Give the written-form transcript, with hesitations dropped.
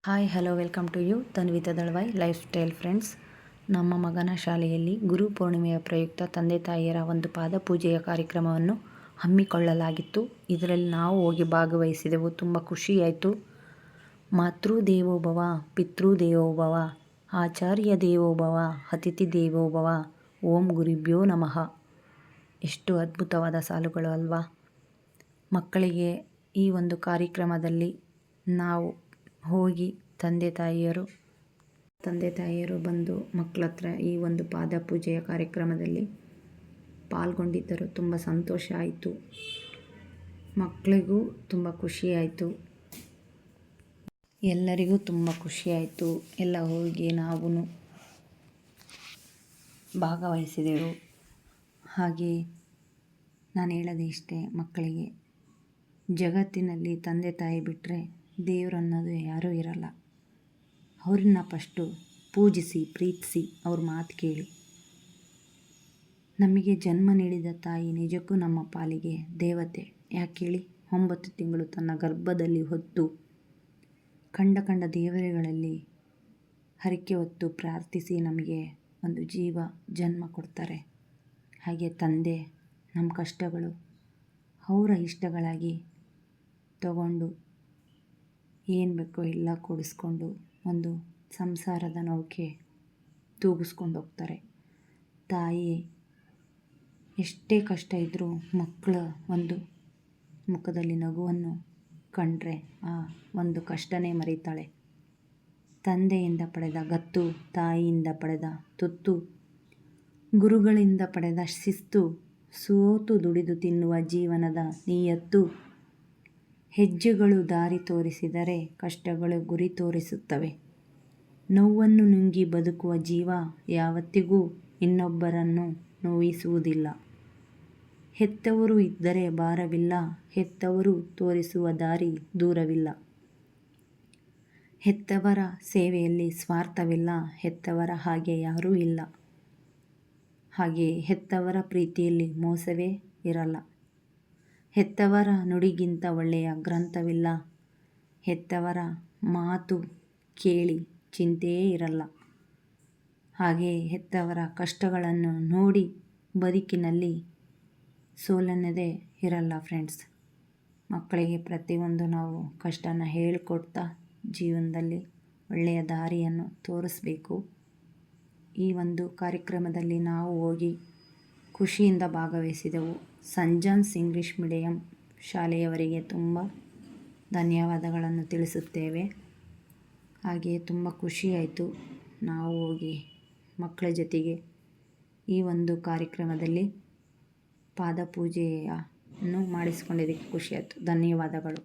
Hi hello welcome to you Tanvitha Dalavai lifestyle friends. ನಮ್ಮ ಮಗನ ಶಾಲೆಯಲ್ಲಿ ಗುರು ಪೂರ್ಣಿಮೆಯ ಪ್ರಯುಕ್ತ ತಂದೆ ತಾಯಿಯರ ಒಂದು ಪಾದಪೂಜೆಯ ಕಾರ್ಯಕ್ರಮವನ್ನು ಹಮ್ಮಿಕೊಳ್ಳಲಾಗಿತ್ತು. ಇದರಲ್ಲಿ ನಾವು ಹೋಗಿ ಭಾಗವಹಿಸಿದೆವು. ತುಂಬ ಖುಷಿಯಾಯಿತು. ಮಾತೃ ದೇವೋಭವ, ಪಿತೃ ದೇವೋಭವ, ಆಚಾರ್ಯ ದೇವೋಭವ, ಅತಿಥಿ ದೇವೋಭವ, ಓಂ ಗುರುಭ್ಯೋ ನಮಃ. ಎಷ್ಟು ಅದ್ಭುತವಾದ ಸಾಲುಗಳು ಅಲ್ವಾ. ಮಕ್ಕಳಿಗೆ ಈ ಒಂದು ಕಾರ್ಯಕ್ರಮದಲ್ಲಿ ನಾವು ಹೋಗಿ ತಂದೆ ತಾಯಿಯರು ಬಂದು ಮಕ್ಕಳ ಹತ್ರ ಈ ಒಂದು ಪಾದಪೂಜೆಯ ಕಾರ್ಯಕ್ರಮದಲ್ಲಿ ಪಾಲ್ಗೊಂಡಿದ್ದರು. ತುಂಬ ಸಂತೋಷ ಆಯಿತು. ಮಕ್ಕಳಿಗೂ ತುಂಬ ಖುಷಿಯಾಯಿತು. ಎಲ್ಲರಿಗೂ ತುಂಬ ಖುಷಿಯಾಯಿತು. ಎಲ್ಲ ಹೋಗಿ ನಾವು ಭಾಗವಹಿಸಿದೆವು. ಹಾಗೆ ನಾನು ಹೇಳೋದು ಇಷ್ಟೇ, ಮಕ್ಕಳಿಗೆ ಜಗತ್ತಿನಲ್ಲಿ ತಂದೆ ತಾಯಿ ಬಿಟ್ಟರೆ ದೇವರು ಅನ್ನೋದು ಯಾರೂ ಇರಲ್ಲ. ಅವ್ರನ್ನ ಫಸ್ಟು ಪೂಜಿಸಿ, ಪ್ರೀತಿಸಿ, ಅವ್ರ ಮಾತು ಕೇಳಿ. ನಮಗೆ ಜನ್ಮ ನೀಡಿದ ತಾಯಿ ನಿಜಕ್ಕೂ ನಮ್ಮ ಪಾಲಿಗೆ ದೇವತೆ. ಯಾಕೆ ಹೇಳಿ? 9 ತಿಂಗಳು ತನ್ನ ಗರ್ಭದಲ್ಲಿ ಹೊತ್ತು ಕಂಡ ದೇವರುಗಳಲ್ಲಿ ಹರಕೆ ಹೊತ್ತು ಪ್ರಾರ್ಥಿಸಿ ನಮಗೆ ಒಂದು ಜನ್ಮ ಕೊಡ್ತಾರೆ. ಹಾಗೆ ತಂದೆ ನಮ್ಮ ಕಷ್ಟಗಳು ಅವರ ಇಷ್ಟಗಳಾಗಿ ತಗೊಂಡು ಏನು ಬೇಕೋ ಎಲ್ಲ ಕೊಡಿಸ್ಕೊಂಡು ಒಂದು ಸಂಸಾರದ ನೌಕೆ ತೂಗಿಸ್ಕೊಂಡು ಹೋಗ್ತಾರೆ. ತಾಯಿ ಎಷ್ಟೇ ಕಷ್ಟ ಇದ್ದರೂ ಮಕ್ಕಳ ಒಂದು ಮುಖದಲ್ಲಿ ನಗುವನ್ನು ಕಂಡ್ರೆ ಆ ಒಂದು ಕಷ್ಟನೇ ಮರೀತಾಳೆ. ತಂದೆಯಿಂದ ಪಡೆದ ಗತ್ತು, ತಾಯಿಯಿಂದ ಪಡೆದ ತುತ್ತು, ಗುರುಗಳಿಂದ ಪಡೆದ ಶಿಸ್ತು, ಸೋತು ದುಡಿದು ತಿನ್ನುವ ಜೀವನದ ನಿಯತ್ತು, ಹೆಜ್ಜೆಗಳು ದಾರಿ ತೋರಿಸಿದರೆ ಕಷ್ಟಗಳು ಗುರಿ ತೋರಿಸುತ್ತವೆ. ನೋವನ್ನು ನುಂಗಿ ಬದುಕುವ ಜೀವ ಯಾವತ್ತಿಗೂ ಇನ್ನೊಬ್ಬರನ್ನು ನೋಯಿಸುವುದಿಲ್ಲ. ಹೆತ್ತವರು ಇದ್ದರೆ ಭಾರವಿಲ್ಲ, ಹೆತ್ತವರು ತೋರಿಸುವ ದಾರಿ ದೂರವಿಲ್ಲ. ಹೆತ್ತವರ ಸೇವೆಯಲ್ಲಿ ಸ್ವಾರ್ಥವಿಲ್ಲ, ಹೆತ್ತವರ ಹಾಗೆ ಯಾರೂ ಇಲ್ಲ. ಹಾಗೆ ಹೆತ್ತವರ ಪ್ರೀತಿಯಲ್ಲಿ ಮೋಸವೇ ಇರಲ್ಲ. ಹೆತ್ತವರ ನುಡಿಗಿಂತ ಒಳ್ಳೆಯ ಗ್ರಂಥವಿಲ್ಲ. ಹೆತ್ತವರ ಮಾತು ಕೇಳಿ ಚಿಂತೆಯೇ ಇರಲ್ಲ. ಹಾಗೆ ಹೆತ್ತವರ ಕಷ್ಟಗಳನ್ನು ನೋಡಿ ಬದುಕಿನಲ್ಲಿ ಸೋಲನ್ನೋದೇ ಇರಲ್ಲ ಫ್ರೆಂಡ್ಸ್. ಮಕ್ಕಳಿಗೆ ಪ್ರತಿಯೊಂದು ನಾವು ಕಷ್ಟನ ಹೇಳಿಕೊಡ್ತಾ ಜೀವನದಲ್ಲಿ ಒಳ್ಳೆಯ ದಾರಿಯನ್ನು ತೋರಿಸ್ಬೇಕು. ಈ ಒಂದು ಕಾರ್ಯಕ್ರಮದಲ್ಲಿ ನಾವು ಹೋಗಿ ಖುಷಿಯಿಂದ ಭಾಗವಹಿಸಿದೆವು. ಸೆಂಟ್ ಜಾನ್ಸ್ ಇಂಗ್ಲೀಷ್ ಮೀಡಿಯಂ ಶಾಲೆಯವರಿಗೆ ತುಂಬ ಧನ್ಯವಾದಗಳನ್ನು ತಿಳಿಸುತ್ತೇವೆ. ಹಾಗೆಯೇ ತುಂಬ ಖುಷಿಯಾಯಿತು. ನಾವು ಹೋಗಿ ಮಕ್ಕಳ ಜೊತೆಗೆ ಈ ಒಂದು ಕಾರ್ಯಕ್ರಮದಲ್ಲಿ ಪಾದಪೂಜೆಯನ್ನು ಮಾಡಿಸ್ಕೊಂಡಿದ್ದಕ್ಕೆ ಖುಷಿಯಾಯಿತು. ಧನ್ಯವಾದಗಳು.